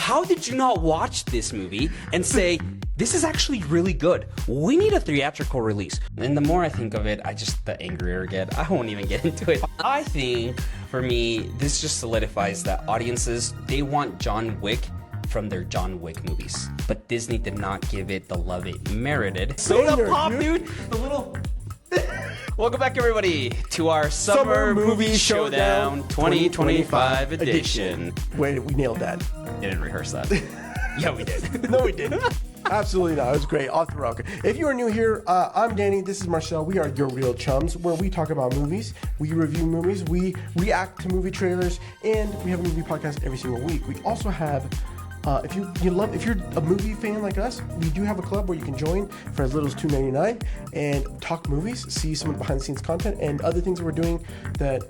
how did you not watch this movie and say, this is actually really good? We need a theatrical release. And the more I think of it, the angrier I get. I won't even get into it. I think, for me, this just solidifies that audiences, they want John Wick from their John Wick movies. But Disney did not give it the love it merited. Soda pop, dude! The little... Welcome back, everybody, to our Summer Movie Showdown 2025 edition. Wait, we nailed that. Didn't rehearse that. Yeah, we did. No, we didn't. Absolutely not. It was great. Off the rocker. If you are new here, I'm Danny. This is Marcel. We are your real chums, where we talk about movies, we review movies, we react to movie trailers, and we have a movie podcast every single week. We also have... if you're a movie fan like us, we do have a club where you can join for as little as $2.99 and talk movies, see some of the behind the scenes content and other things that we're doing that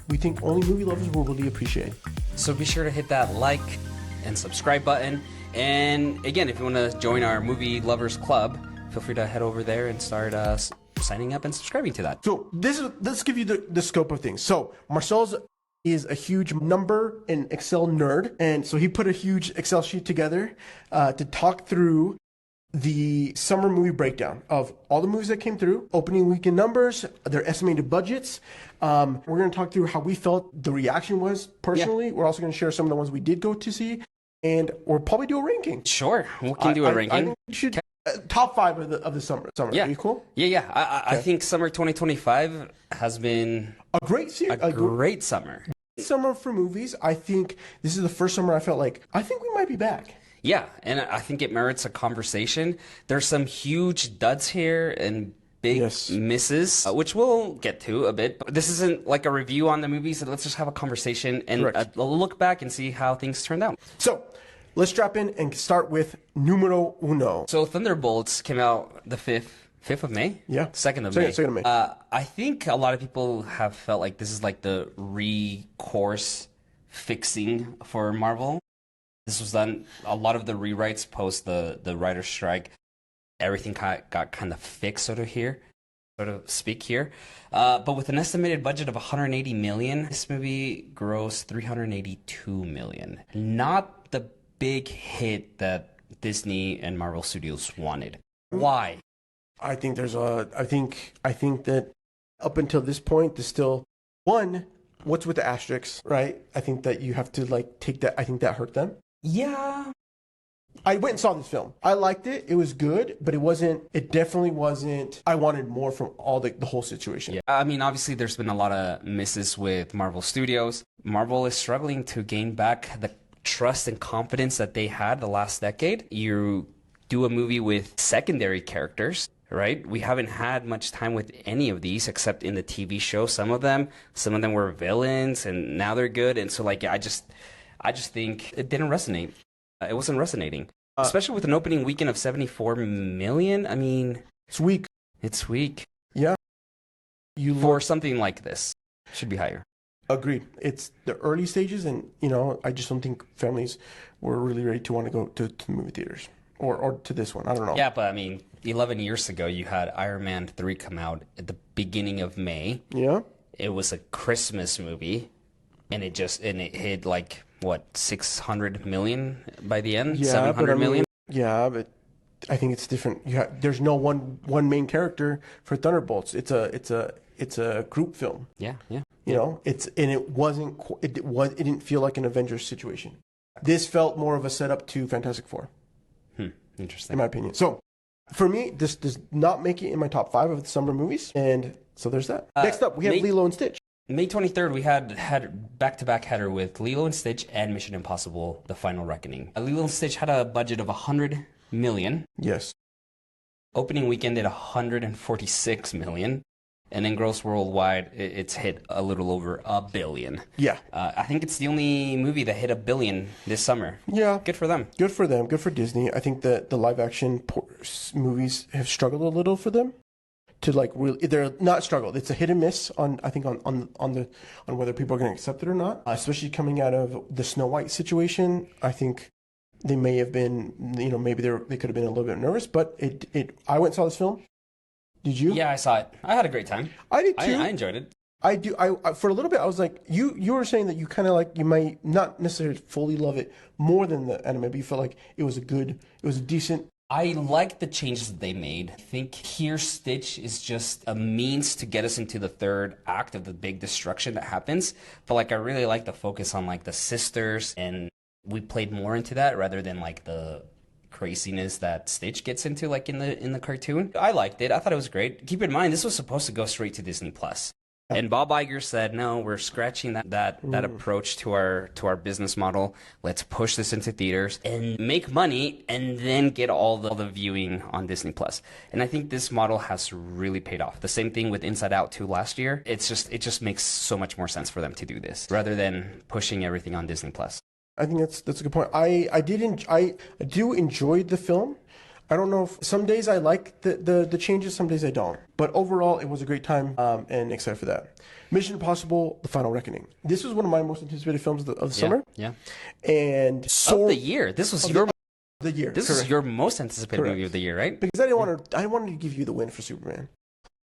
we think only movie lovers will really appreciate. So be sure to hit that like and subscribe button. And again, if you want to join our movie lovers club, feel free to head over there and start signing up and subscribing to that. So let's give you the scope of things. So Marcel's is a huge number and Excel nerd, and so he put a huge Excel sheet together to talk through the summer movie breakdown of all the movies that came through, opening weekend numbers, their estimated budgets. We're going to talk through how we felt the reaction was personally. Yeah. We're also going to share some of the ones we did go to see, and we'll probably do a ranking. Sure, we can do a ranking. I should top 5 of the summer. Yeah. Are you cool? Yeah. I think summer 2025 has been a great series. A great summer. Summer for movies. I think this is the first summer I felt like I think we might be back. Yeah, and I think it merits a conversation. There's some huge duds here and big misses, which we'll get to a bit. But this isn't like a review on the movies. Let's just have a conversation and a look back and see how things turned out. So let's drop in and start with numero uno. So Thunderbolts came out the 5th of May? Yeah. 2nd of May. 2nd of May. I think a lot of people have felt like this is like the recourse fixing for Marvel. This was done, a lot of the rewrites post the writer's strike. Everything got kind of fixed, so to speak here. But with an estimated budget of $180 million, this movie grossed $382 million. Not the big hit that Disney and Marvel Studios wanted. Why? I think I think that up until this point, there's still what's with the asterisks, right? I think that you have to take that. I think that hurt them. Yeah. I went and saw this film. I liked it. It was good, but it definitely wasn't. I wanted more from all the whole situation. Yeah. I mean, obviously there's been a lot of misses with Marvel Studios. Marvel is struggling to gain back the trust and confidence that they had the last decade. You do a movie with secondary characters, right? We haven't had much time with any of these except in the TV show. Some of them were villains and now they're good. And so I just think it didn't resonate. It wasn't resonating, especially with an opening weekend of $74 million. I mean, it's weak. It's weak. Yeah. For something like this, it should be higher. Agreed. It's the early stages, and I just don't think families were really ready to want to go to the movie theaters or to this one. I don't know. Yeah, but I mean, 11 years ago, you had Iron Man 3 come out at the beginning of May. Yeah. It was a Christmas movie, and it hit what, 600 million by the end? Yeah, 700 million? Yeah, but I think it's different. There's no one main character for Thunderbolts. It's a group film. Yeah. It didn't feel like an Avengers situation. This felt more of a setup to Fantastic Four. Interesting. In my opinion. So for me, this does not make it in my top 5 of the summer movies, and so there's that. Next up, we have Lilo and Stitch. May 23rd, we had back-to-back header with Lilo and Stitch and Mission Impossible: The Final Reckoning. Lilo and Stitch had a budget of $100 million. Yes. Opening weekend did $146 million. And then gross worldwide, it's hit a little over $1 billion. Yeah. I think it's the only movie that hit $1 billion this summer. Yeah. Good for them. Good for them. Good for Disney. I think that the live-action movies have struggled a little for them. Really, they're not struggled. It's a hit and miss on whether people are going to accept it or not. Especially coming out of the Snow White situation, I think they may have been, maybe they could have been a little bit nervous. But I went and saw this film. Did you? Yeah, I saw it. I had a great time. I did too. I enjoyed it. I do. I for a little bit, I was like, you were saying that you kind of like, you might not necessarily fully love it more than the anime, but you felt like it was a decent. I like the changes that they made. I think here Stitch is just a means to get us into the third act of the big destruction that happens. But like I really like the focus on like the sisters, and we played more into that rather than like the craziness that Stitch gets into like in the cartoon. I liked it. I thought it was great. Keep in mind this was supposed to go straight to Disney Plus. And Bob Iger said, "No, we're scratching that approach to our business model. Let's push this into theaters and make money, and then get all the viewing on Disney Plus." And I think this model has really paid off. The same thing with Inside Out 2 last year. It just makes so much more sense for them to do this rather than pushing everything on Disney Plus. I think that's a good point. I do enjoy the film. I don't know if some days I like the changes, some days I don't. But overall, it was a great time, and excited for that. Mission Impossible: The Final Reckoning. This was one of my most anticipated films of the summer. Yeah. And of the year. This was your the year. This is your most anticipated movie of the year, right? Because I wanted to give you the win for Superman.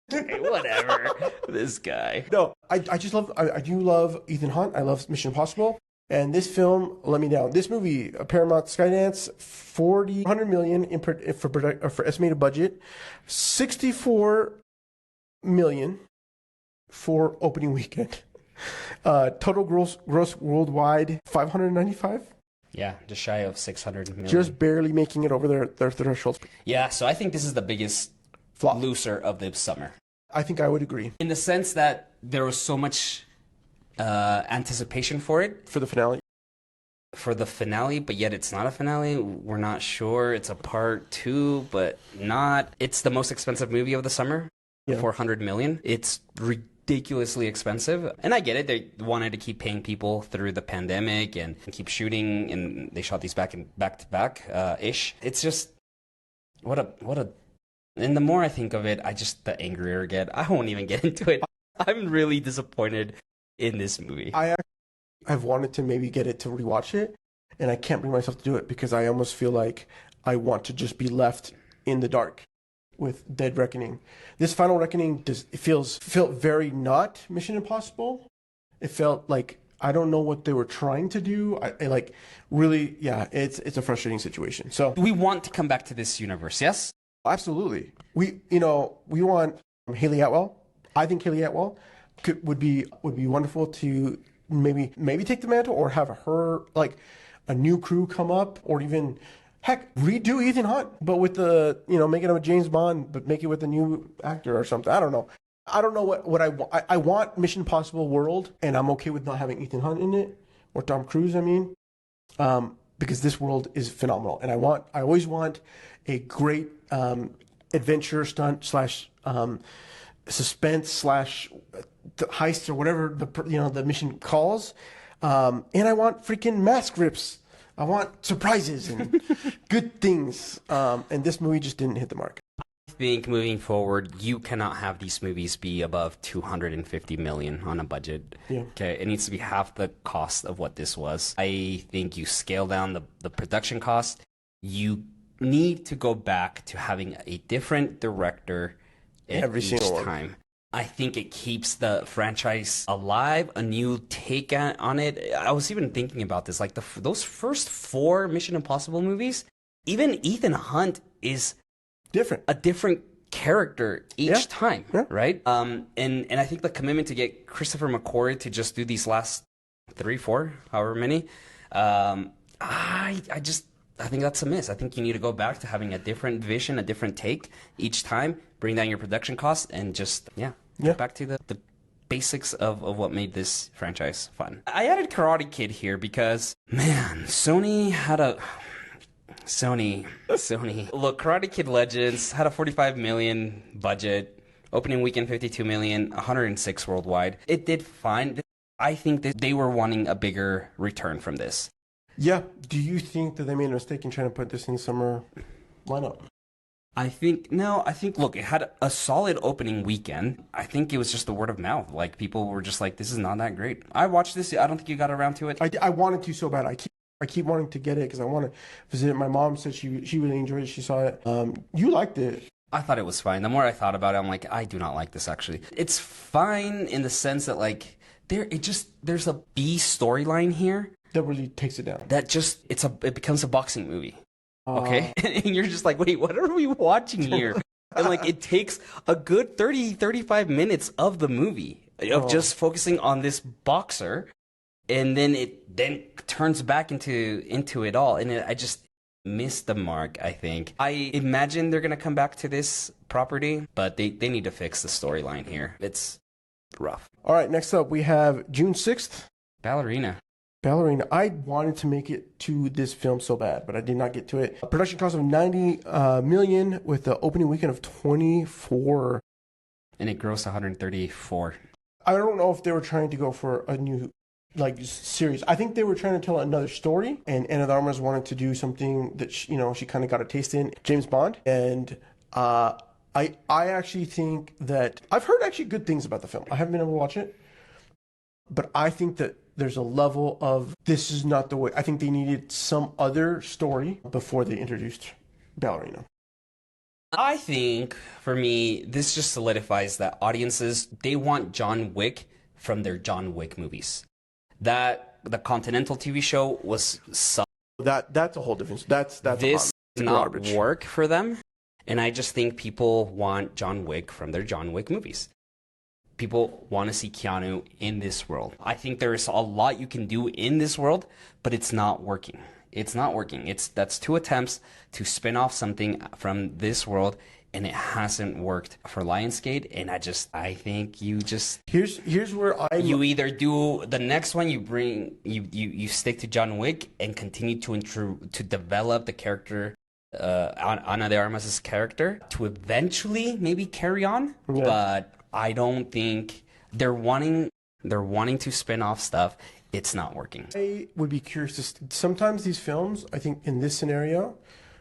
Hey, whatever. This guy. No, I do love Ethan Hunt. I love Mission Impossible. And this film let me down. This movie, Paramount Skydance, $100 million for estimated budget, $64 million for opening weekend. Total gross worldwide, 595. Yeah, just shy of 600 million. Just barely making it over their thresholds. Yeah, so I think this is the biggest flop loser of the summer. I think I would agree. In the sense that there was so much anticipation for it. For the finale. But yet it's not a finale. We're not sure. It's a part 2, but not. It's the most expensive movie of the summer. Yeah. $400 million. It's ridiculously expensive. And I get it. They wanted to keep paying people through the pandemic and keep shooting, and they shot these back to back ish. It's just what a and the more I think of it, the angrier I get. I won't even get into it. I'm really disappointed in this movie. I've wanted to maybe get it to rewatch it, and I can't bring myself to do it because I almost feel like I want to just be left in the dark with Dead Reckoning. This Final Reckoning felt very not Mission Impossible. It felt like I don't know what they were trying to do. I like really, yeah, it's a frustrating situation. So we want to come back to this universe, yes? Absolutely. We want Haley Atwell. I think Haley Atwell would be wonderful to maybe take the mantle, or have her like a new crew come up, or even heck redo Ethan Hunt, but with the make it a James Bond, but make it with a new actor or something. I don't know what I want. I want Mission Impossible world, and I'm okay with not having Ethan Hunt in it, or Tom Cruise. I mean, because this world is phenomenal, and I always want a great adventure stunt / suspense / heist, or whatever the mission calls, and I want freaking mask rips. I want surprises and good things, and this movie just didn't hit the mark. I think moving forward, you cannot have these movies be above $250 million on a budget. Yeah. Okay, it needs to be half the cost of what this was. I think you scale down the production cost. You need to go back to having a different director every single time. One. I think it keeps the franchise alive, a new take on it. I was even thinking about this, like those first 4 Mission Impossible movies, even Ethan Hunt is a different character each time, right? And I think the commitment to get Christopher McQuarrie to just do these last 3, 4, however many, I think that's a miss. I think you need to go back to having a different vision, a different take each time, bring down your production costs, and just, get back to the basics of what made this franchise fun. I added Karate Kid here because, man, Sony. Look, Karate Kid Legends had a $45 million budget, opening weekend $52 million, 106 worldwide. It did fine. I think that they were wanting a bigger return from this. Yeah. Do you think that they made a mistake in trying to put this in summer lineup? I think, look, it had a solid opening weekend. I think it was just the word of mouth. Like, people were just like, this is not that great. I watched this. I don't think you got around to it. I wanted to so bad. I keep wanting to get it because I want to visit it. My mom said she really enjoyed it. She saw it. You liked it. I thought it was fine. The more I thought about it, I'm like, I do not like this actually. It's fine in the sense that like there's a B storyline here That really takes it down. that just it becomes a boxing movie. Okay? And you're just like, wait, what are we watching here? And like it takes a good 35 minutes of the movie of just focusing on this boxer, and then it turns back into it all, and I just missed the mark, I think. I imagine they're gonna come back to this property, but they need to fix the storyline here. It's rough. All right, next up we have June 6th. Ballerina. I wanted to make it to this film so bad, but I did not get to it. A production cost of $90 million with the opening weekend of 24. And it grossed 134. I don't know if they were trying to go for a new series. I think they were trying to tell another story, and Anna de Armas wanted to do something that she kind of got a taste in James Bond. And I actually think that I've heard actually good things about the film. I haven't been able to watch it, but I think that there's a level of this is not the way. I think they needed some other story before they introduced Ballerina. I think, for me, this just solidifies that audiences, they want John Wick from their John Wick movies. That the Continental TV show was That's a whole difference. That's this did not work for them, and I just think people want John Wick from their John Wick movies. People want to see Keanu in this world. I think there's a lot you can do in this world, but it's not working. It's not working. That's 2 attempts to spin off something from this world, and it hasn't worked for Lionsgate. And I think you just here's where you either do the next one, you stick to John Wick and continue to develop the character, Ana de Armas' character, to eventually maybe carry on, but I don't think they're wanting to spin off stuff. It's not working. I would be curious sometimes these films, I think in this scenario,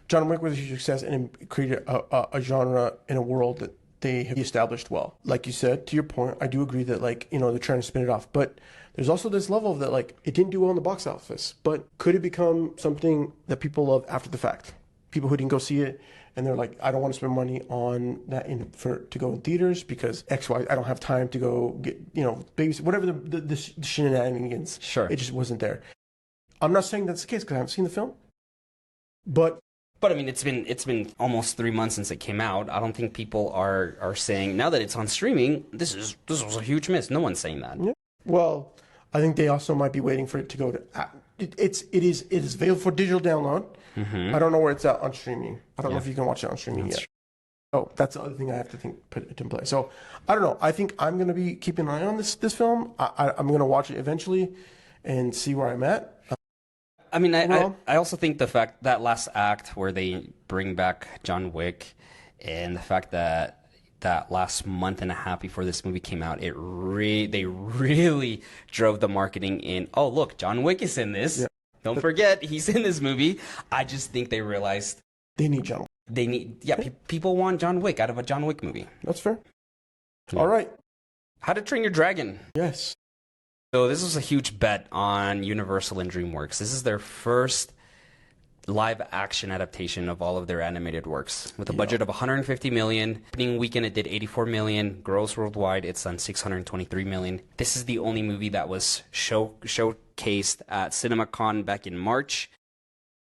John Wick was a huge success and it created a genre in a world that they have established well. Like you said, to your point, I do agree that they're trying to spin it off, but there's also this level of that it didn't do well in the box office, but could it become something that people love after the fact? People who didn't go see it, and they're like, I don't want to spend money on that to go in theaters because X, Y, I don't have time to go get, babies, whatever the shenanigans. Sure. It just wasn't there. I'm not saying that's the case because I haven't seen the film, but I mean, it's been almost 3 months since it came out. I don't think people are saying now that it's on streaming, this was a huge miss. No one's saying that. Yeah. Well, I think they also might be waiting for it to go to. It is available for digital download. Mm-hmm. I don't know where it's at on streaming. I don't know if you can watch it on streaming yet. Oh, that's the other thing I have to put it in play. So I don't know. I think I'm going to be keeping an eye on this film. I'm going to watch it eventually and see where I'm at. I mean, I also think the fact that last act where they bring back John Wick, and the fact that last month and a half before this movie came out, they really drove the marketing in. Oh, look, John Wick is in this. Yeah. Don't forget, he's in this movie. I just think they realized they need John Wick. People want John Wick out of a John Wick movie. That's fair. Yeah. All right. How to Train Your Dragon. Yes. So this was a huge bet on Universal and DreamWorks. This is their first live-action adaptation of all of their animated works. With a budget of $150 million. Opening weekend, it did $84 million. Gross worldwide, it's done $623 million. This is the only movie that was showcased at CinemaCon back in March.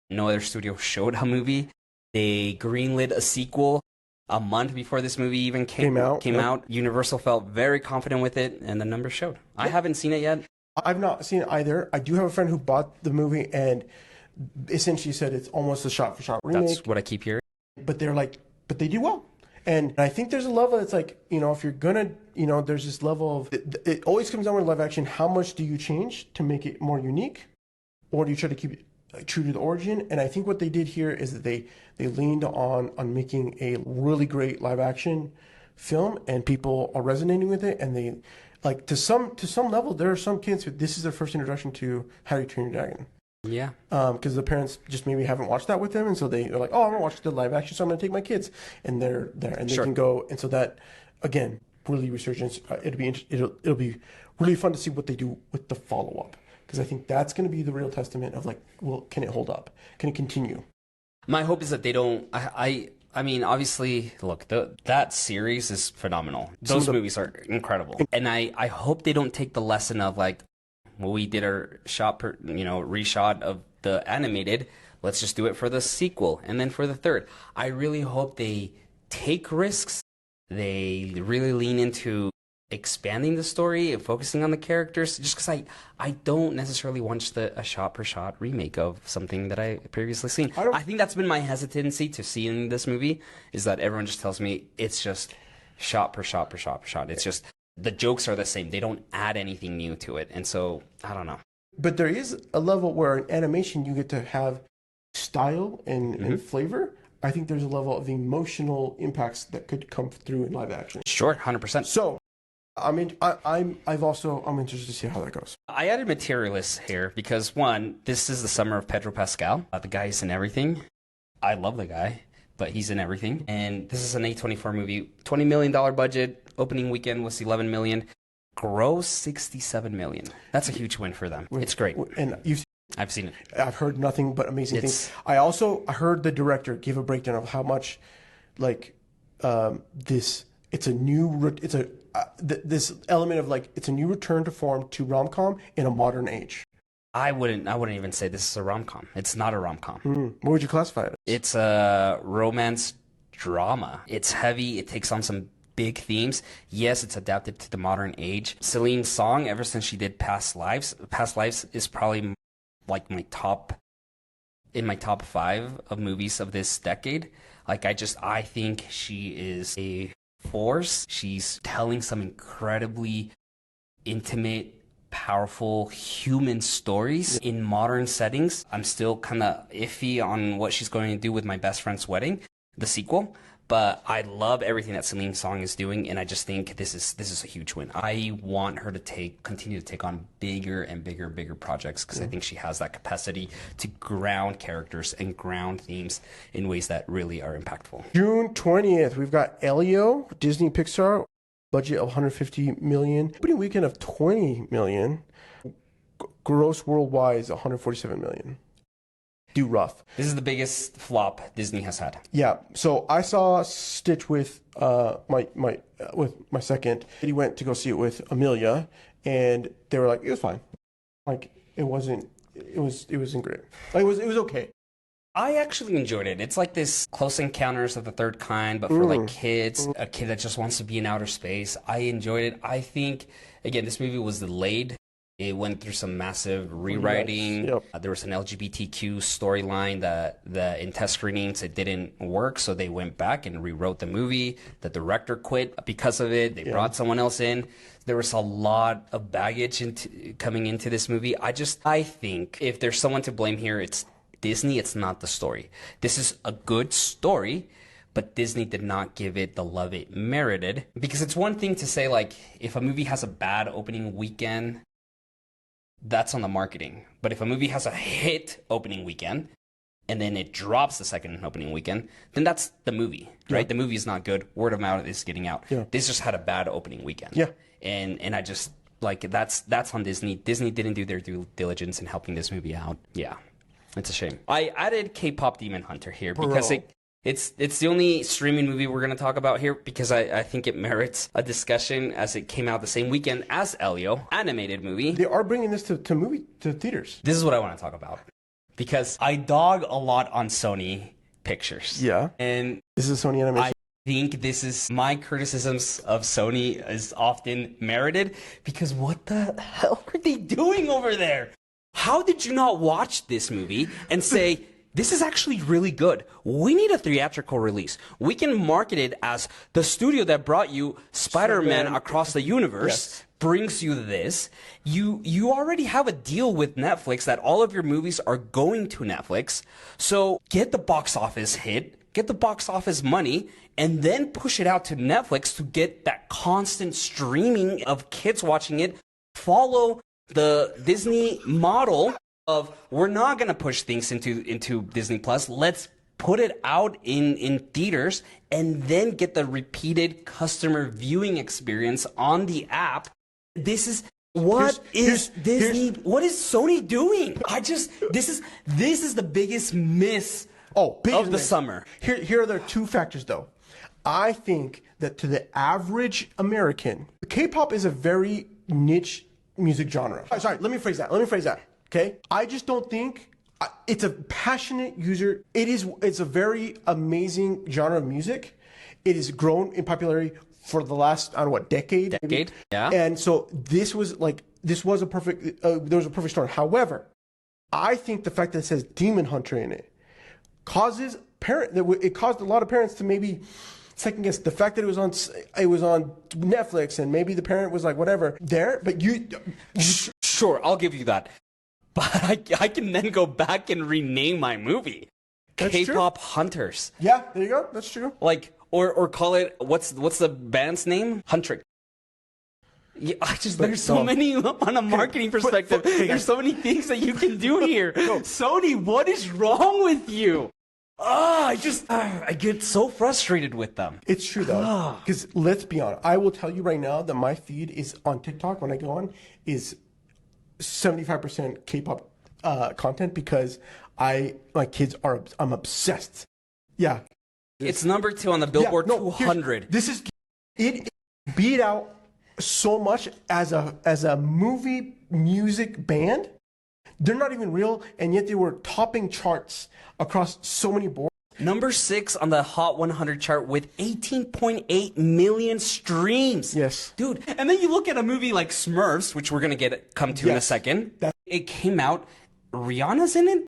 No other studio showed a movie. They greenlit a sequel a month before this movie even came out. Universal felt very confident with it, and the numbers showed. I haven't seen it yet. I've not seen it either. I do have a friend who bought the movie and essentially said it's almost a shot-for-shot remake. That's what I keep hearing. But they're like, but they do well. And I think there's a level that's like, if you're gonna, there's this level of, it always comes down with live action, how much do you change to make it more unique? Or do you try to keep it true to the origin? And I think what they did here is that they leaned on making a really great live action film, and people are resonating with it. And they, like, to some level, there are some kids who this is their first introduction to How to Train Your Dragon. Yeah. Because the parents just maybe haven't watched that with them, and so they're like, oh, I'm gonna watch the live action, so I'm gonna take my kids, and they're there, and they can go, and so that, again, really resurgence. It'll be really fun to see what they do with the follow up, because I think that's gonna be the real testament of, like, well, can it hold up? Can it continue? My hope is that they don't. I mean, obviously, look, that series is phenomenal. Those movies are incredible. And I hope they don't take the lesson of like, well, we did our reshot of the animated. Let's just do it for the sequel and then for the third. I really hope they take risks. They really lean into expanding the story and focusing on the characters, just because I don't necessarily want a shot-per-shot remake of something that I previously seen. I think that's been my hesitancy to seeing this movie, is that everyone just tells me it's just shot per shot per shot per shot. It's just the jokes are the same. They don't add anything new to it. And so, I don't know. But there is a level where in animation you get to have style and flavor. I think there's a level of emotional impacts that could come through in live action. Sure, 100%. So, I'm interested to see how that goes. I added materialists here because, one, this is the summer of Pedro Pascal. The guy is in everything. I love the guy, but he's in everything. And this is an A24 movie. $20 million budget. Opening weekend was $11 million. Gross $67 million. That's a huge win for them. It's great. And I've seen it. I've heard nothing but amazing things. I heard the director give a breakdown of how much, this element of it's a new return to form to rom-com in a modern age. I wouldn't even say this is a rom-com. It's not a rom-com. What would you classify it as? It's a romance drama. It's heavy. It takes on some big themes. Yes, it's adapted to the modern age. Celine Song, ever since she did Past Lives is probably like my top 5 of movies of this decade. I think she is a force. She's telling some incredibly intimate, powerful human stories in modern settings. I'm still kind of iffy on what she's going to do with My Best Friend's Wedding, the sequel. But I love everything that Celine Song is doing, and I just think this is a huge win. I want her to continue to take on bigger and bigger projects, because I think she has that capacity to ground characters and ground themes in ways that really are impactful. June 20th, we've got Elio, Disney Pixar, budget of $150 million, opening weekend of $20 million, gross worldwide is $147 million. Do rough. This is the biggest flop Disney has had. Yeah. So I saw Stitch with my second. He went to go see it with Amelia, and they were like, it was fine. It wasn't great. It was okay. I actually enjoyed it. It's like this Close Encounters of the Third Kind, but for kids, a kid that just wants to be in outer space. I enjoyed it. I think, again, this movie was delayed. It went through some massive rewriting. Yep. There was an LGBTQ storyline that in test screenings it didn't work, so they went back and rewrote the movie. The director quit because of it. They brought someone else in. There was a lot of baggage coming into this movie. I think if there's someone to blame here, it's Disney. It's not the story. This is a good story, but Disney did not give it the love it merited. Because it's one thing to say, if a movie has a bad opening weekend, that's on the marketing. But if a movie has a hit opening weekend and then it drops the second opening weekend, then that's the movie, right? The movie is not good. Word of mouth is getting out. Yeah. This just had a bad opening weekend. Yeah. And I just that's on Disney. Disney didn't do their due diligence in helping this movie out. Yeah. It's a shame. I added K-pop Demon Hunter here because it's the only streaming movie we're going to talk about here, because I think it merits a discussion, as it came out the same weekend as Elio, animated movie. They are bringing this to theaters. This is what I want to talk about, because I dog a lot on Sony Pictures. Yeah. And this is Sony Animation. I think this is my criticisms of Sony is often merited, because what the hell are they doing over there? How did you not watch this movie and say, this is actually really good. We need a theatrical release. We can market it as the studio that brought you Spider-Man Across the Universe brings you this. You already have a deal with Netflix that all of your movies are going to Netflix. So get the box office hit, get the box office money, and then push it out to Netflix to get that constant streaming of kids watching it. Follow the Disney model of, we're not going to push things into Disney Plus. Let's put it out in theaters and then get the repeated customer viewing experience on the app. This is what is Sony doing? This is the biggest miss Oh, bigger of than the this. summer. Here are the two factors, though. I think that to the average American, K-pop is a very niche music genre. Sorry, let me phrase that. Okay, I just don't think it's a passionate user. It's a very amazing genre of music. It has grown in popularity for the last, I don't know what, decade? Maybe. Yeah. And so this was a perfect, there was a perfect storm. However, I think the fact that it says Demon Hunter in it caused a lot of parents to maybe second guess the fact that it was on Netflix, and maybe the parent was like, whatever, there, but you... Sure, I'll give you that. But I can then go back and rename my movie. That's K-pop true. Hunters. Yeah, there you go. That's true. Like, or call it, what's the band's name? Huntrick. Yeah, there's so many on a marketing perspective. There's so many things that you can do here. Sony, what is wrong with you? I get so frustrated with them. It's true though, because let's be honest. I will tell you right now that my feed is on TikTok when I go on is 75% K-pop content because my kids I'm obsessed. Yeah, it's number 2 on the Billboard 200. It beat out so much as a movie music band. They're not even real, and yet they were topping charts across so many boards. Number 6 on the Hot 100 chart with 18.8 million streams. Yes. Dude, and then you look at a movie like Smurfs, which we're going to come to in a second. It came out. Rihanna's in it?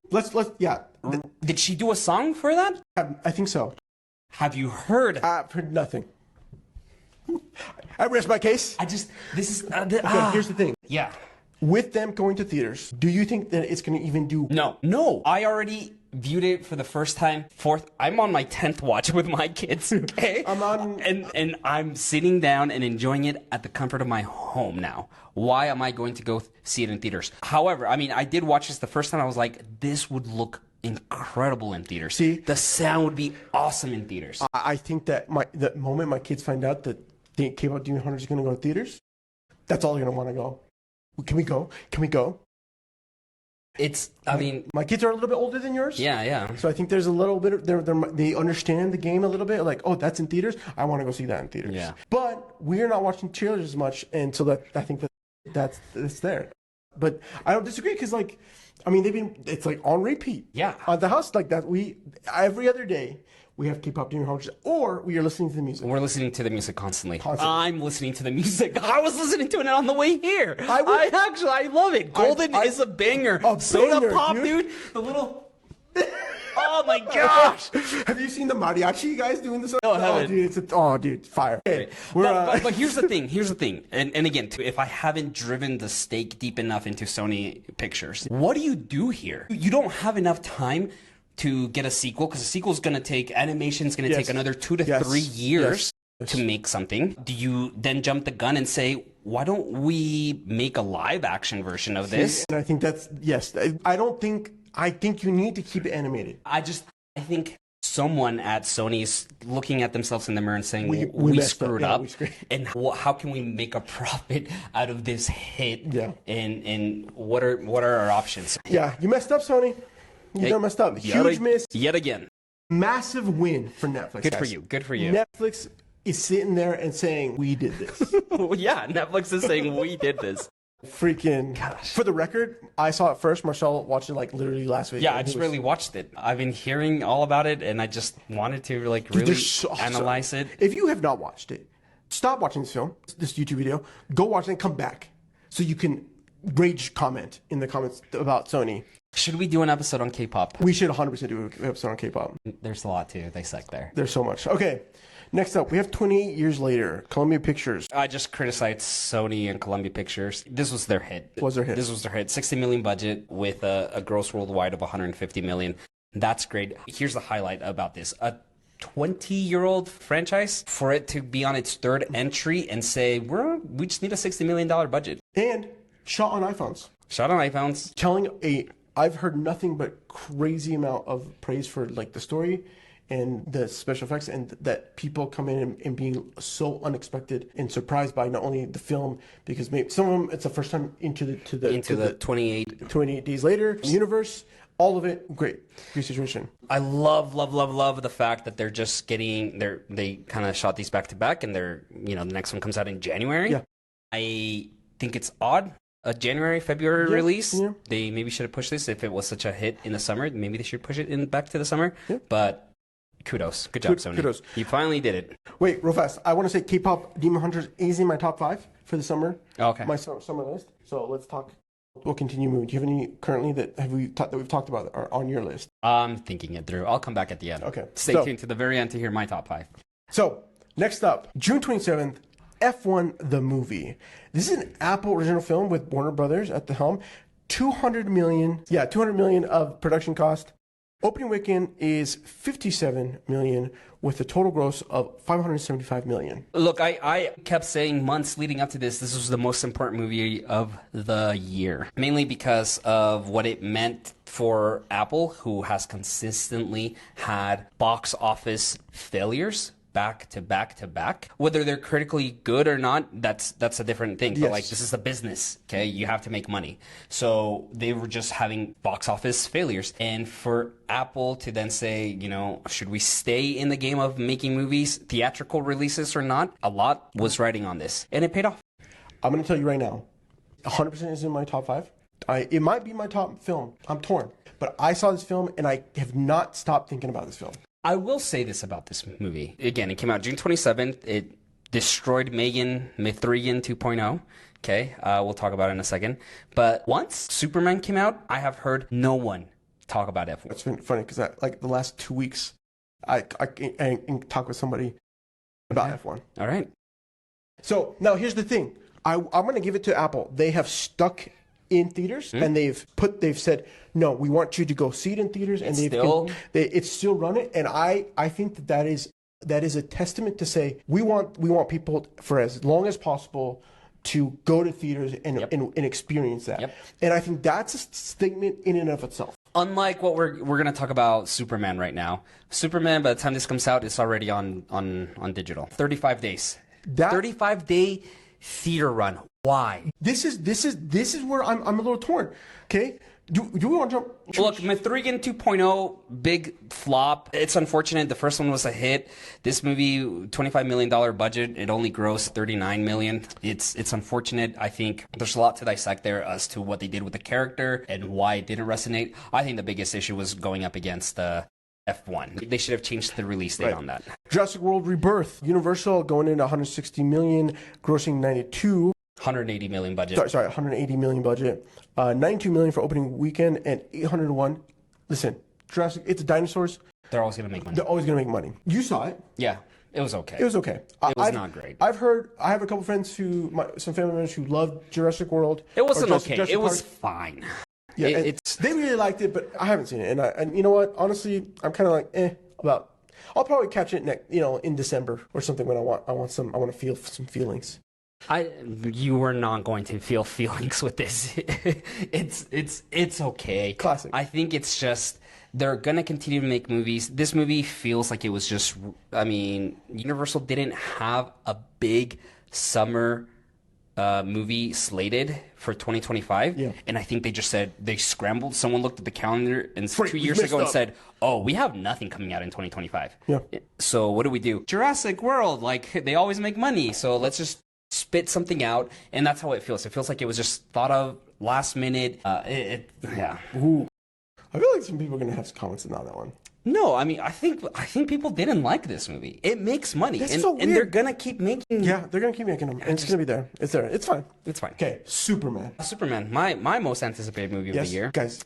Yeah. Did she do a song for that? I think so. Have you heard? I've heard nothing. I rest my case. Here's the thing. Yeah. With them going to theaters, do you think that it's going to even do? No. I already viewed it for the first time. I'm on my 10th watch with my kids. Okay. And I'm sitting down and enjoying it at the comfort of my home now. Why am I going to go see it in theaters? However, I did watch this the first time. I was like, this would look incredible in theaters. See, the sound would be awesome in theaters. I think that the moment my kids find out that the K-pop Demon Hunter is going to go to theaters, that's all they're going to want to go. Can we go? My kids are a little bit older than yours. Yeah. So I think there's a little bit of, they understand the game a little bit. Like, oh, that's in theaters. I want to go see that in theaters. Yeah. But we're not watching trailers as much, and so I think that's there. But I don't disagree because it's like on repeat. Yeah. At the house like that, every other day we have K-pop Demon Hunters, or we are listening to the music. We're listening to the music constantly. I'm listening to the music. I was listening to it on the way here. I love it. Golden is a banger. Soda Pop, dude. The little... Oh my gosh! Have you seen the mariachi guys doing this? No, I haven't. Dude, fire. Okay. But here's the thing. And again, if I haven't driven the stake deep enough into Sony Pictures, what do you do here? You don't have enough time to get a sequel, because a sequel is going to take, animation's going to take another 2 to 3 years to make something. Do you then jump the gun and say, why don't we make a live action version of this? And I think I think you need to keep it animated. I think someone at Sony's looking at themselves in the mirror and saying, we screwed up. And how can we make a profit out of this hit? Yeah. And what are our options? Yeah, you messed up, Sony. You done messed up. Huge miss. Yet again. Massive win for Netflix. Good for you. Netflix is sitting there and saying, we did this. Yeah, Netflix is saying, we did this. Freaking gosh. For the record, I saw it first. Marcel watched it literally last week. Yeah, I just really watched it. I've been hearing all about it, and I just wanted to really analyze it. If you have not watched it, stop watching this film, this YouTube video, go watch it and come back so you can rage comment in the comments about Sony. Should we do an episode on K-pop? We should 100% do an episode on K-pop. There's a lot to dissect there. There's so much. Okay. Next up, we have 28 years later, Columbia Pictures. I just criticized Sony and Columbia Pictures. This was their hit. This was their hit. 60 million budget with a gross worldwide of 150 million. That's great. Here's the highlight about this. A 20-year-old franchise, for it to be on its third entry and say, we just need a $60 million budget. And shot on iPhones. I've heard nothing but crazy amount of praise for the story and the special effects, and that people come in and being so unexpected and surprised by not only the film, because maybe some of them it's the first time into the 28 days later universe. All of it, great situation. I love the fact that they're just they kind of shot these back to back, and the next one comes out in January. Yeah. I think it's odd. A January, February release. Yeah. They maybe should have pushed this if it was such a hit in the summer. Maybe they should push it back to the summer. Yeah. But kudos. Good job, Sony. Kudos. You finally did it. Wait, real fast. I want to say K-pop Demon Hunters is in my top 5 for the summer. Okay. My summer list. So let's talk. We'll continue moving. Do you have any currently that we've talked about are on your list? I'm thinking it through. I'll come back at the end. Okay. Stay tuned to the very end to hear my top 5. So next up, June 27th, F1 the movie. This is an Apple original film with Warner Brothers at the helm. 200 million of production cost. Opening weekend is 57 million with a total gross of 575 million. Look, I kept saying months leading up to this was the most important movie of the year. Mainly because of what it meant for Apple, who has consistently had box office failures back to back to back. Whether they're critically good or not, that's a different thing. But like, this is a business, okay? You have to make money. So they were just having box office failures. And for Apple to then say, should we stay in the game of making movies, theatrical releases or not? A lot was riding on this. And it paid off. I'm going to tell you right now, 100% is in my top 5. It might be my top film. I'm torn. But I saw this film and I have not stopped thinking about this film. I will say this about this movie. Again, it came out June 27th. It destroyed Megan Mithrigan 2.0. Okay, we'll talk about it in a second. But once Superman came out, I have heard no one talk about F1. It's been funny because like the last 2 weeks, I can talk with somebody about F1. All right. So now here's the thing. I'm going to give it to Apple. They have stuck in theaters and they've said, no, we want you to go see it in theaters, and it's still running. And I think that is a testament to say we want people for as long as possible to go to theaters and experience that. Yep. And I think that's a statement in and of itself. Unlike what we're going to talk about Superman right now. Superman, by the time this comes out, it's already on digital. 35 days. 35-day theater run. Why? This is where I'm a little torn. Okay. Do we want to jump? Look, Mithrigan 2.0, big flop. It's unfortunate. The first one was a hit. This movie, $25 million budget, it only grossed $39 million. It's unfortunate. I think there's a lot to dissect there as to what they did with the character and why it didn't resonate. I think the biggest issue was going up against F1. They should have changed the release date on that. Jurassic World Rebirth. Universal going in 160 million, grossing 92. 180 million budget. Sorry, 180 million budget. 92 million for opening weekend and 801. Listen, Jurassic, it's dinosaurs. They're always going to make money. They're always going to make money. You saw it. Yeah, it was okay. It was okay. It was not great. I have a couple friends some family members who loved Jurassic World. It wasn't okay. It was fine. Yeah, they really liked it, but I haven't seen it. And you know what? Honestly, I'm kind of like about. I'll probably catch it in December or something when I want to feel some feelings. You were not going to feel feelings with this. It's okay. Classic. I think it's just they're gonna continue to make movies. This movie feels like it was just. I mean, Universal didn't have a big summer movie slated for 2025, and I think they just said they scrambled. Someone looked at the calendar and 2 years ago and said, "Oh, we have nothing coming out in 2025." Yeah. So what do? Jurassic World, like they always make money, so let's just spit something out, and that's how it feels. It feels like it was just thought of last minute. Yeah. Ooh. I feel like some people are gonna have comments on that one. No, I mean, I think people didn't like this movie. It makes money, and they're gonna keep making. Yeah, they're gonna keep making them, and it's gonna be there. It's there. It's fine. It's fine. Okay, Superman. Superman, my most anticipated movie of the year. Guys,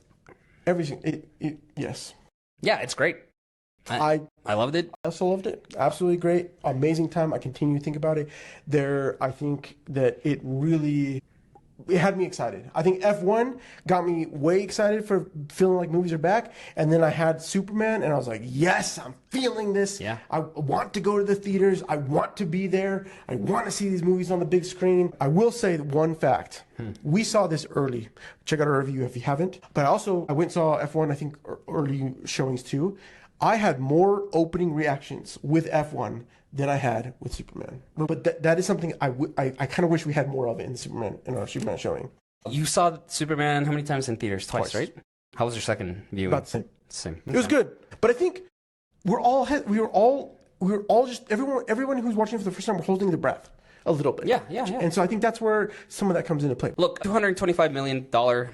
everything. Yes. Yeah, it's great. I loved it. I also loved it. Absolutely great. Amazing time. I continue to think about it. I think that it had me excited. I think F1 got me way excited for feeling like movies are back. And then I had Superman and I was like, yes, I'm feeling this. Yeah. I want to go to the theaters. I want to be there. I want to see these movies on the big screen. I will say one fact. We saw this early. Check out our review if you haven't. But I went and saw F1, I think, early showings too. I had more opening reactions with F1 than I had with Superman. But that is something I kind of wish we had more of it in our Superman showing. You saw Superman how many times in theaters? Twice, right? How was your second viewing? About the same. Same. It was good, but I think we were all just everyone who's watching it for the first time were holding their breath a little bit. Yeah. And so I think that's where some of that comes into play. Look, $225 million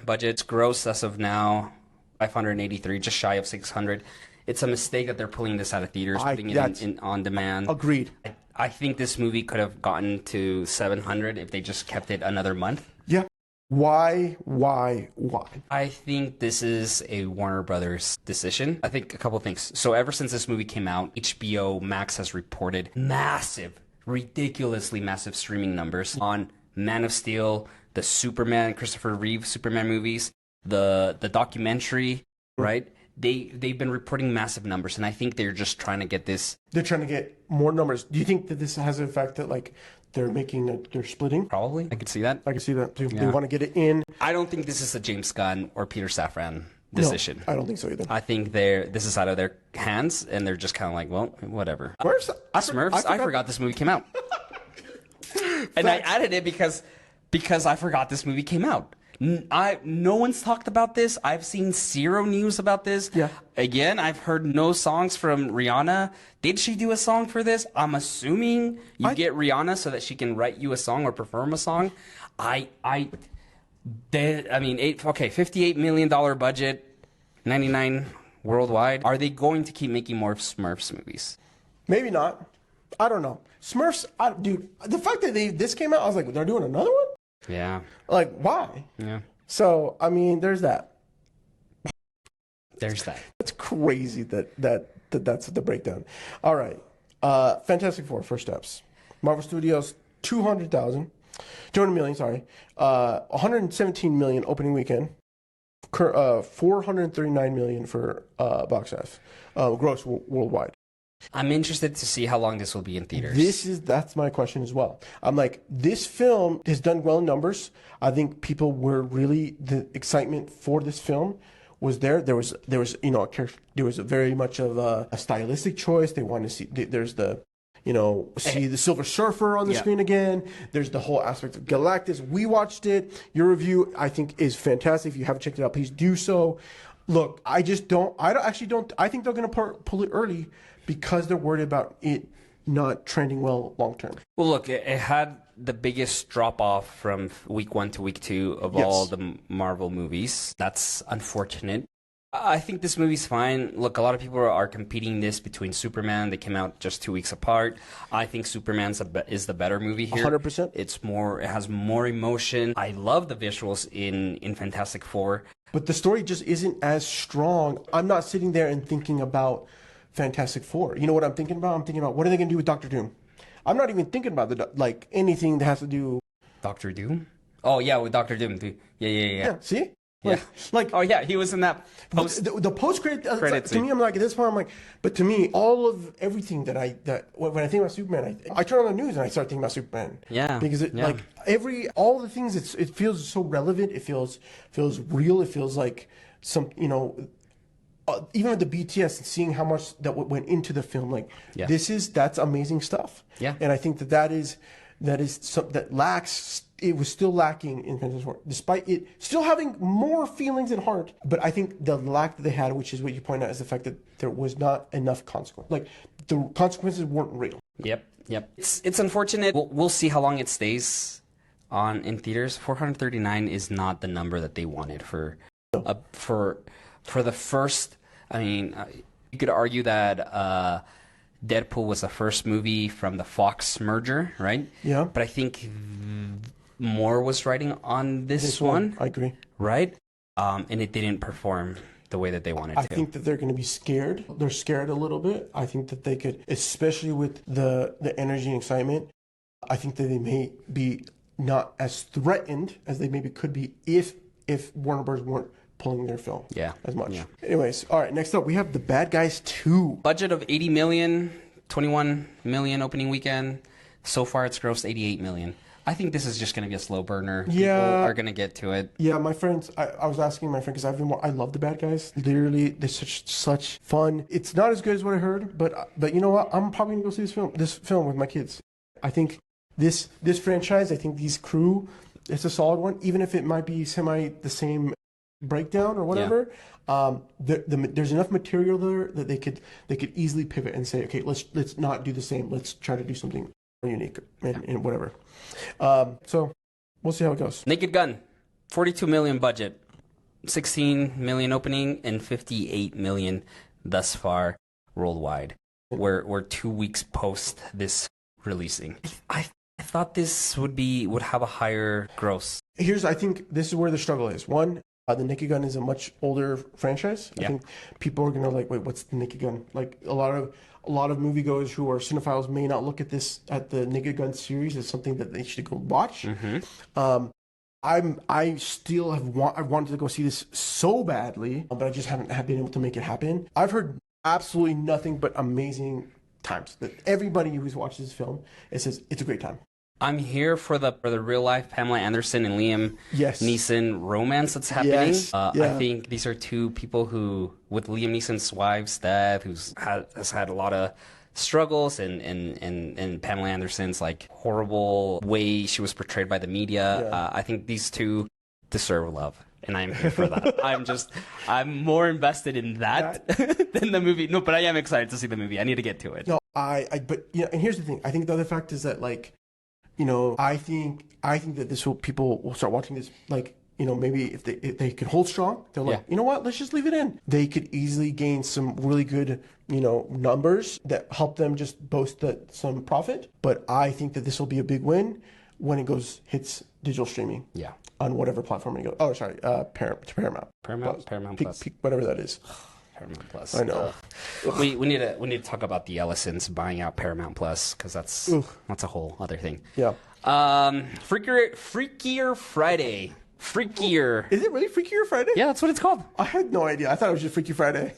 budget, gross as of now, 583, just shy of 600. It's a mistake that they're pulling this out of theaters, putting it in on demand. Agreed. I think this movie could have gotten to 700 if they just kept it another month. Yeah. Why? I think this is a Warner Brothers decision. I think a couple of things. So ever since this movie came out, HBO Max has reported ridiculously massive streaming numbers on Man of Steel, the Superman, Christopher Reeve Superman movies, the documentary, right? They've been reporting massive numbers, and I think they're just trying to get this. They're trying to get more numbers. Do you think that this has an effect that like they're splitting? Probably. I could see that. I can see that too. Yeah. They want to get it in. I don't think this is a James Gunn or Peter Safran decision. No, I don't think so either. I think this is out of their hands, and they're just kind of like, well, whatever. Where's Smurfs? I forgot this movie came out. And I added it because I forgot this movie came out. No one's talked about this. I've seen zero news about this. Yeah. Again, I've heard no songs from Rihanna. Did she do a song for this? I'm assuming you get Rihanna so that she can write you a song or perform a song. $58 million budget, 99 worldwide. Are they going to keep making more Smurfs movies? Maybe not. I don't know. Smurfs, dude. The fact that this came out, I was like, they're doing another one. Yeah. Like, why? Yeah. So, I mean, there's that. There's that. It's crazy that's the breakdown. All right. Fantastic Four, first steps. Marvel Studios, 200 million, sorry. 117 million opening weekend. 439 million for box office. Gross worldwide. I'm interested to see how long this will be in theaters. That's my question as well. I'm like, this film has done well in numbers. I think people were really, the excitement for this film was there. There was very much of a stylistic choice. They wanted to see, there's the, see the Silver Surfer on the screen again. There's the whole aspect of Galactus. We watched it. Your review, I think, is fantastic. If you haven't checked it out, please do so. Look, I think they're going to pull it early because they're worried about it not trending well long term. Well, look, it had the biggest drop off from week 1 to week 2 of all the Marvel movies. That's unfortunate. I think this movie's fine. Look, a lot of people are competing this between Superman. They came out just 2 weeks apart. I think Superman is the better movie here. 100%. It has more emotion. I love the visuals in Fantastic Four. But the story just isn't as strong. I'm not sitting there and thinking about Fantastic Four. You know what I'm thinking about? I'm thinking about what are they going to do with Doctor Doom? I'm not even thinking about anything that has to do. Doctor Doom? Oh yeah, with Doctor Doom. Yeah. See? Oh yeah, he was in that post. The post credit credit to me, I'm like at this point, I'm like, but to me, all of everything when I think about Superman, I turn on the news and I start thinking about Superman. Yeah, because all the things, it feels so relevant. It feels real. It feels like some even with the BTS and seeing how much that went into the film, that's amazing stuff. Yeah, and I think that is something that lacks. It was still lacking in Fantastic Four, despite it still having more feelings and heart. But I think the lack that they had, which is what you point out, is the fact that there was not enough consequence. Like the consequences weren't real. Yep. It's unfortunate. We'll see how long it stays in theaters. 439 is not the number that they wanted for the first. I mean, you could argue that Deadpool was the first movie from the Fox merger, right? Yeah. But I think more was riding on this one. I agree. Right? And it didn't perform the way that they wanted to. I think that they're going to be scared. They're scared a little bit. I think that they could, especially with the energy and excitement, I think that they may be not as threatened as they maybe could be if Warner Bros. Weren't pulling their film as much. Yeah. Anyways, all right, next up we have The Bad Guys 2. Budget of 80 million, 21 million opening weekend. So far it's grossed 88 million. I think this is just going to be a slow burner. Yeah. People are going to get to it. Yeah, my friends, I was asking my friend because I love The Bad Guys. Literally, they're such fun. It's not as good as what I heard, but you know what? I'm probably going to go see this film with my kids. I think this franchise, I think these crew, it's a solid one, even if it might be the same breakdown or whatever. There's enough material there that they could easily pivot and say, okay, let's not do the same. Let's try to do something unique and whatever. So we'll see how it goes. Naked Gun, 42 million budget, 16 million opening, and 58 million thus far worldwide. We're 2 weeks post this releasing. I thought this would have a higher gross. I think this is where the struggle is. One, the Naked Gun is a much older franchise. I think people are gonna like, wait, what's the Naked Gun? Like a lot of moviegoers who are cinephiles may not look at the Naked Gun series as something that they should go watch. I still have wanted to go see this so badly, but I just haven't been able to make it happen. I've heard absolutely nothing but amazing times. That everybody who's watched this film, it says it's a great time. I'm here for the real life Pamela Anderson and Liam Neeson romance that's happening. I think these are two people who, with Liam Neeson's wife's death, has had a lot of struggles, and Pamela Anderson's like horrible way she was portrayed by the media. I think these two deserve love, and I'm here for that. I'm more invested in that than the movie. No, but I am excited to see the movie. I need to get to it. No, but and here's the thing. I think the other fact is that I think that people will start watching this maybe if they can hold strong, they're like, you know what, let's just leave it in. They could easily gain some really good, numbers that help them just boast some profit. But I think that this will be a big win when it hits digital streaming. Yeah. On whatever platform it goes. Oh, sorry, Paramount. Paramount Plus. Whatever that is. Paramount Plus. I know. We need to talk about the Ellisons buying out Paramount Plus, because that's a whole other thing. Yeah. Freakier Friday. Freakier. Is it really Freakier Friday? Yeah, that's what it's called. I had no idea. I thought it was just Freaky Friday.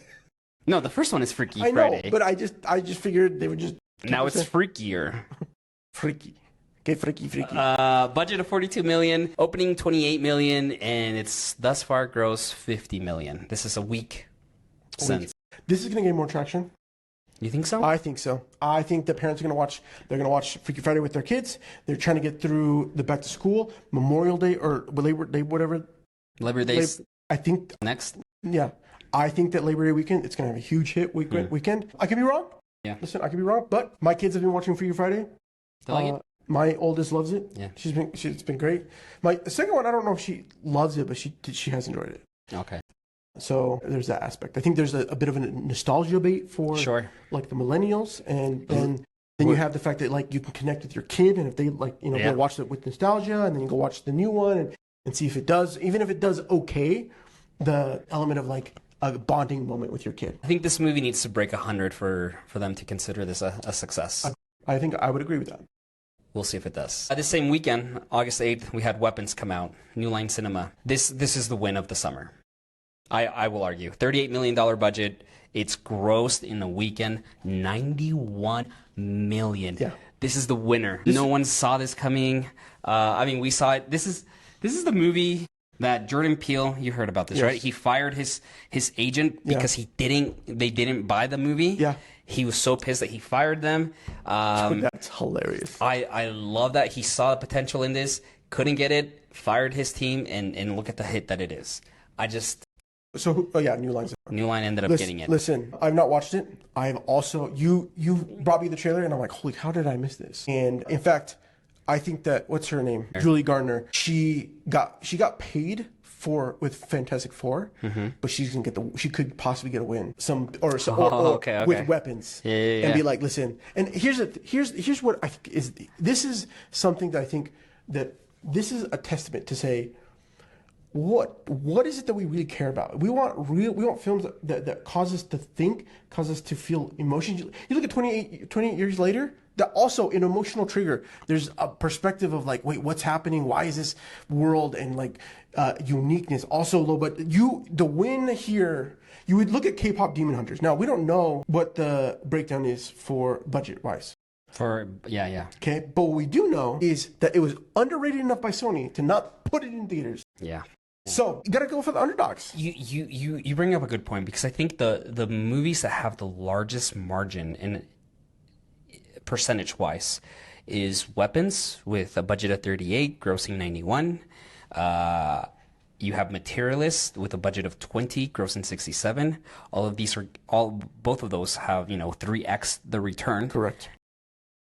No, the first one is Freaky Friday. I know, but I just figured they would just. Now it's Freakier. Freaky. Okay, freaky. Budget of 42 million, opening 28 million, and it's thus far gross 50 million. This is a week since. This is going to gain more traction. You think so? I think so. I think the parents are going to watch. They're going to watch Freaky Friday with their kids. They're trying to get through the back to school, Memorial Day, or Labor Day, whatever. Labor Day. I think next. Yeah, I think that Labor Day weekend, it's going to have a huge hit weekend. I could be wrong. Yeah. Listen, I could be wrong, but my kids have been watching Freaky Friday. They like it. My oldest loves it. Yeah. It's been great. My second one, I don't know if she loves it, but she has enjoyed it. Okay. So there's that aspect. I think there's a bit of a nostalgia bait for like the millennials, and then you have the fact that you can connect with your kid, and if they they'll watch it with nostalgia, and then you go watch the new one and see if it does, even if it does okay, the element of a bonding moment with your kid. I think this movie needs to break 100 for them to consider this a success. I think I would agree with that. We'll see if it does. This same weekend, August 8th, we had Weapons come out. New Line Cinema. This is the win of the summer. I will argue. $38 million budget. It's grossed in a weekend $91 million. Yeah. This is the winner. No one saw this coming. We saw it. This is the movie that Jordan Peele, you heard about this, right? He fired his agent because they didn't buy the movie. Yeah. He was so pissed that he fired them. That's hilarious. I love that. He saw the potential in this, couldn't get it, fired his team, and look at the hit that it is. New Line. New Line ended up getting it. Listen, I've not watched it. I've also you brought me the trailer, and I'm like, holy, how did I miss this? And in fact, I think that what's her name, Julie Gardner. She got paid with Fantastic Four, but she could possibly get a win. With weapons, and be like, listen. And here's what I think is. This is something that I think that this is a testament to say. What is it that we really care about? We want films that cause us to think, cause us to feel emotions. You look at 28 years later, that also an emotional trigger. There's a perspective of wait, what's happening? Why is this world and uniqueness also low? But the win here, you would look at K-pop Demon Hunters. Now we don't know what the breakdown is for budget wise. Okay, but what we do know is that it was underrated enough by Sony to not put it in theaters. Yeah. So you gotta go for the underdogs. You bring up a good point, because I think the movies that have the largest margin in percentage wise is Weapons with a budget of 38, grossing 91. You have Materialist with a budget of 20, grossing 67. Both of those have, 3x the return. Correct.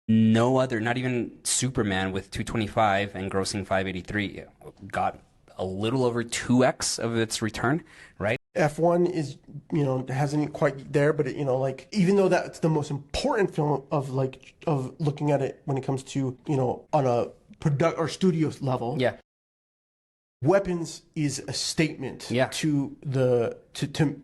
No other, not even Superman with 225 and grossing 583 got a little over 2x of its return, right? F1 is, hasn't quite there, but even though that's the most important film of looking at it when it comes to, on a product or studio level. Yeah. Weapons is a statement to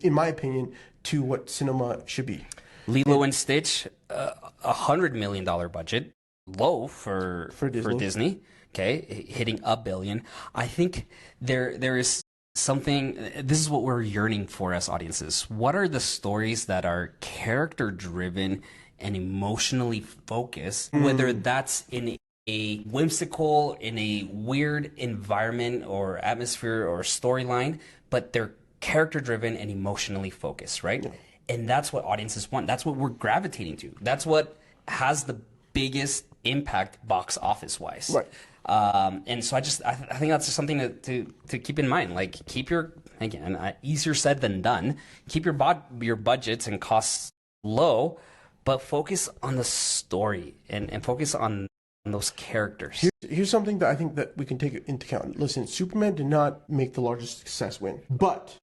in my opinion, to what cinema should be. Lilo and Stitch, $100 million budget, low for Disney. Okay, hitting $1 billion. I think there is something. This is what we're yearning for as audiences. What are the stories that are character driven and emotionally focused? Whether that's in a whimsical, in a weird environment or atmosphere or storyline, but they're character driven and emotionally focused, right? Yeah. And that's what audiences want. That's what we're gravitating to. That's what has the biggest impact box office wise. Right. And so I think that's just something to keep in mind. Like, keep your, again, easier said than done. Keep your budgets and costs low, but focus on the story and focus on those characters. Here's something that I think that we can take into account. Listen, Superman did not make the largest success win, but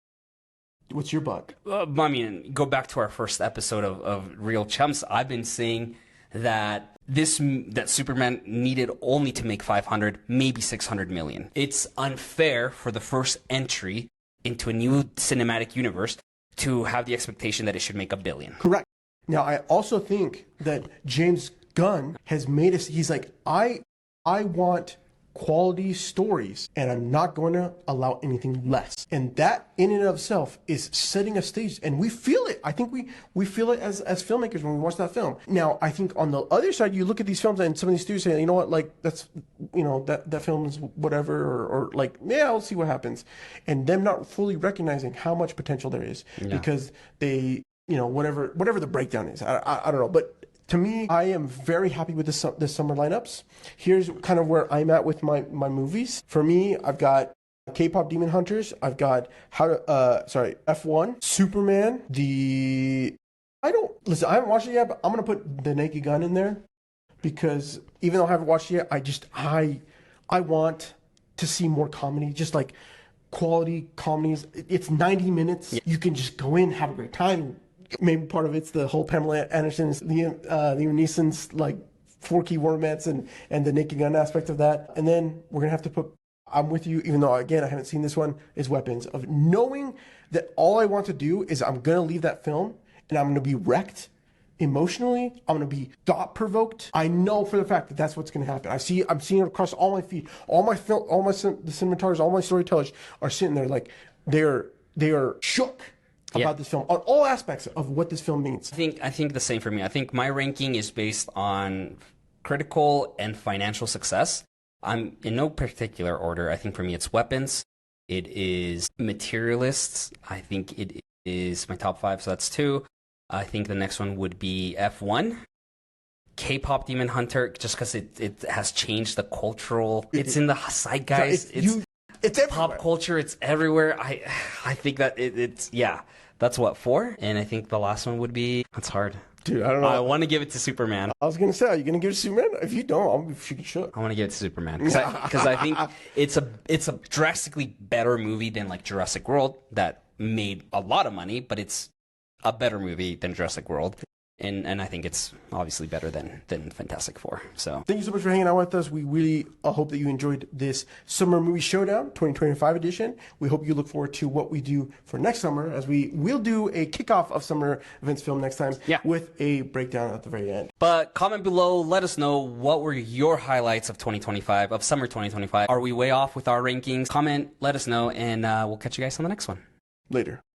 what's your but? Go back to our first episode of Real Chumps. I've been saying that that Superman needed only to make 500, maybe 600 million. It's unfair for the first entry into a new cinematic universe to have the expectation that it should make $1 billion. Correct. Now, I also think that James Gunn has made us, he's like, I want quality stories, and I'm not going to allow anything less. And that in and of itself is setting a stage, and we feel it. I think we feel it as filmmakers when we watch that film. Now, I think on the other side, you look at these films and some of these studios say, you know what, like, that's, that film is whatever, or like, yeah, I'll see what happens. And them not fully recognizing how much potential there is because they, whatever the breakdown is. I don't know, but to me, I am very happy with the summer lineups. Here's kind of where I'm at with my movies. For me, I've got K-pop Demon Hunters. I've got F1, Superman. I haven't watched it yet, but I'm gonna put The Naked Gun in there because even though I haven't watched it yet, I want to see more comedy, just like quality comedies. It's 90 minutes. Yeah. You can just go in, have a great time. Maybe part of it's the whole Pamela Anderson's, Liam Neeson's like 4 key wormettes and the Naked Gun aspect of that. And then we're going to have to put, I'm with you, even though, again, I haven't seen this one, is Weapons. Of knowing that all I want to do is I'm going to leave that film and I'm going to be wrecked emotionally. I'm going to be thought-provoked. I know for the fact that that's what's going to happen. I'm seeing it across all my feed. The cinematographers, all my storytellers are sitting there like they are shook about this film, on all aspects of what this film means. I think the same for me. I think my ranking is based on critical and financial success. I'm in no particular order. I think for me it's Weapons. It is Materialists. I think it is my top 5, so that's 2. I think the next one would be F1. K-pop Demon Hunter, just because it has changed the cultural... It's in the zeitgeist. It's pop culture. It's everywhere. I think that it's that's what, 4? And I think the last one would be, that's hard. Dude, I don't know. I want to give it to Superman. I was going to say, are you going to give it to Superman? If you don't, I'm freaking shook. I want to give it to Superman. Because I think it's a drastically better movie than like Jurassic World that made a lot of money, but it's a better movie than Jurassic World. And I think it's obviously better than Fantastic Four. So thank you so much for hanging out with us. We really hope that you enjoyed this Summer Movie Showdown 2025 edition. We hope you look forward to what we do for next summer, as we'll do a kickoff of Summer Events Film next time with a breakdown at the very end. But comment below, let us know what were your highlights of 2025, of summer 2025. Are we way off with our rankings? Comment, let us know, and we'll catch you guys on the next one. Later.